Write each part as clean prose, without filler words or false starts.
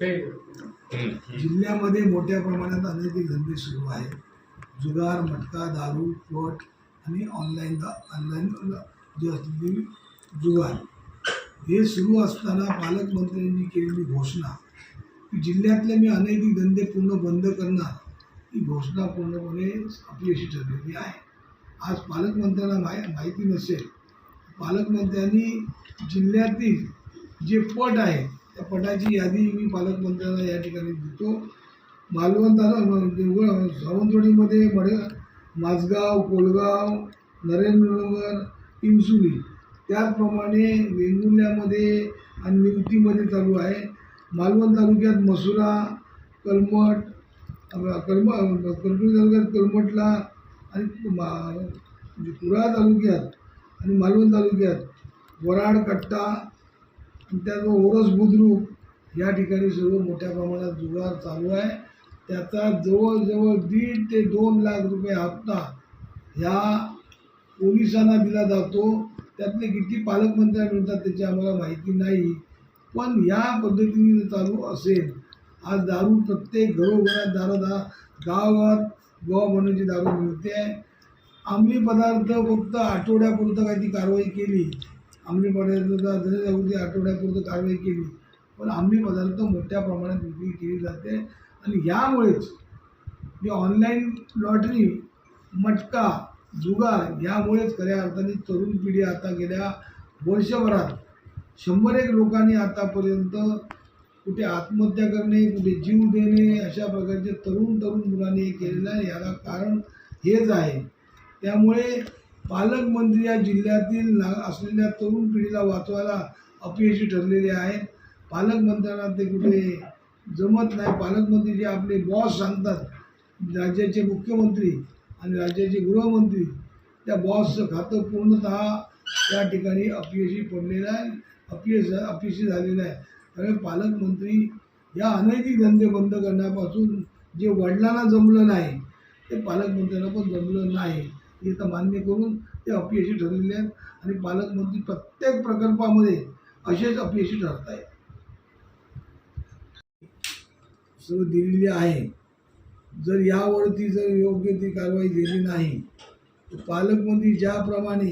जिल्ह्यामध्ये मोठ्या प्रमाणात अनैतिक धंदे सुरू आहेत. जुगार, मटका, दारू, पट आणि ऑनलाईन जे असलेली जुगार हे सुरू असताना पालकमंत्र्यांनी केलेली घोषणा की जिल्ह्यातले मी अनैतिक धंदे पूर्ण बंद करणार, ही घोषणा पूर्णपणे अपयशी ठरलेली आहे. आज पालकमंत्र्यांना माहिती नसेल, पालकमंत्र्यांनी जिल्ह्यातील जे पट आहे त्या पटाची यादी मी पालकमंत्र्यांना या ठिकाणी देतो. मालवण तालुका सावंतवाडीमध्ये माझगाव, कोलगाव, नरेंद्रनगर, चिंचोली, त्याचप्रमाणे वेंगुर्ल्यामध्ये आणि निवतीमध्ये चालू आहे. मालवण तालुक्यात मसुरा, कलमट, कणकवली तालुक्यात कलमटला आणि कुडाळ तालुक्यात आणि मालवण तालुक्यात वराड, कट्टा आणि त्याचबरोबर ओरस, बुद्रुक या ठिकाणी सर्व मोठ्या प्रमाणात जुगार चालू आहे. त्याचा जवळजवळ 1.5 ते 2 लाख रुपये हप्ता ह्या पोलिसांना दिला जातो. त्यातले किती पालकमंत्र्यांना मिळतात त्याची आम्हाला माहिती नाही, पण या पद्धतीने चालू असेल. आज दारू प्रत्येक घरोघरात गावात बनवण्याची दारू मिळते आहे. अंमली पदार्थ फक्त आठवड्यापुरतं काही ती कारवाई केली, अंमली पदार्थाचा जनजागृती आठवड्यापुरतं कारवाई केली, पण अंमली पदार्थ मोठ्या प्रमाणात विक्री केली जाते. आणि यामुळेच जे ऑनलाईन लॉटरी, मटका, जुगार यामुळेच खऱ्या अर्थाने तरुण पिढी आता गेल्या वर्षभरात 101 लोकांनी आतापर्यंत कुठे आत्महत्या करणे, कुठे जीव देणे अशा प्रकारचे तरुण मुलांनी हे केलेलं आहे. याला कारण हेच आहे. त्यामुळे पालकमंत्री या जिल्ह्यातील असलेल्या तरुण पिढीला वाचवायला अपयशी ठरलेले आहेत. पालकमंत्र्यांना ते कुठे जमत नाही. पालकमंत्री जे आपले बॉस सांगतात, राज्याचे मुख्यमंत्री आणि राज्याचे गृहमंत्री, त्या बॉसचं खातं पूर्णतः त्या ठिकाणी अपयशी पडलेलं आहे, अपयशी झालेलं आहे. त्यामुळे पालकमंत्री या अनैतिक धंदे बंद करण्यापासून जे वडिलांना जमलं नाही ते पालकमंत्र्यांना पण जमलं नाही, हे तर मान्य करून ते अपयशी ठरलेले आहेत. आणि पालकमंत्री प्रत्येक प्रकल्पामध्ये असेच अपयशी ठरत आहेत. सर्व दिलेली आहे. जर यावरती योग्य ती कारवाई झाली नाही तर पालकमंत्री ज्याप्रमाणे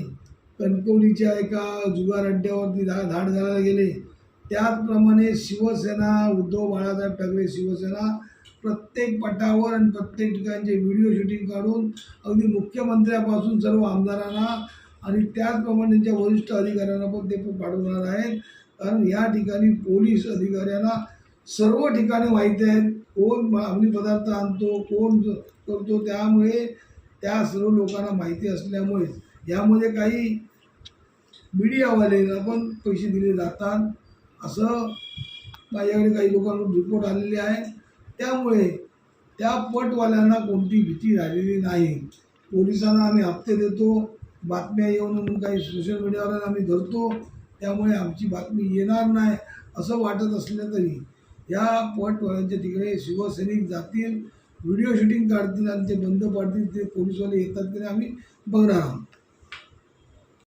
कणकवलीच्या एका जुगार अड्ड्यावरती धाड घालायला गेले, त्याचप्रमाणे शिवसेना, उद्धव बाळासाहेब ठाकरे शिवसेना प्रत्येक पटावर आणि प्रत्येक ठिकाणचे व्हिडिओ शूटिंग काढून अगदी मुख्यमंत्र्यापासून सर्व आमदारांना आणि त्याचप्रमाणे त्यांच्या वरिष्ठ अधिकाऱ्यांना पण ते पाठवणार आहेत. कारण या ठिकाणी पोलीस अधिकाऱ्यांना सर्व ठिकाणी माहिती आहेत, कोण अंमली पदार्थ आणतो, कोण करतो. त्यामुळे त्या सर्व लोकांना माहिती असल्यामुळे यामध्ये काही मीडियावाल्यांना पण पैसे दिले जातात असं माझ्याकडे काही लोकांकडून रिपोर्ट आलेले आहे. त्यामुळे त्या पटवाल्यांना कोणती भीती राहिलेली नाही. पोलिसांना आम्ही हप्ते देतो, बातम्या येऊन काही सोशल मीडियावर आम्ही धरतो, त्यामुळे आमची बातमी येणार नाही असं वाटत असलं तरी या पटवाल्यांच्या तिकडे शिवसैनिक जातील, व्हिडिओ शूटिंग काढतील आणि ते बंद पाडतील. ते पोलिसवाले येतात की नाही आम्ही बघणार आहोत.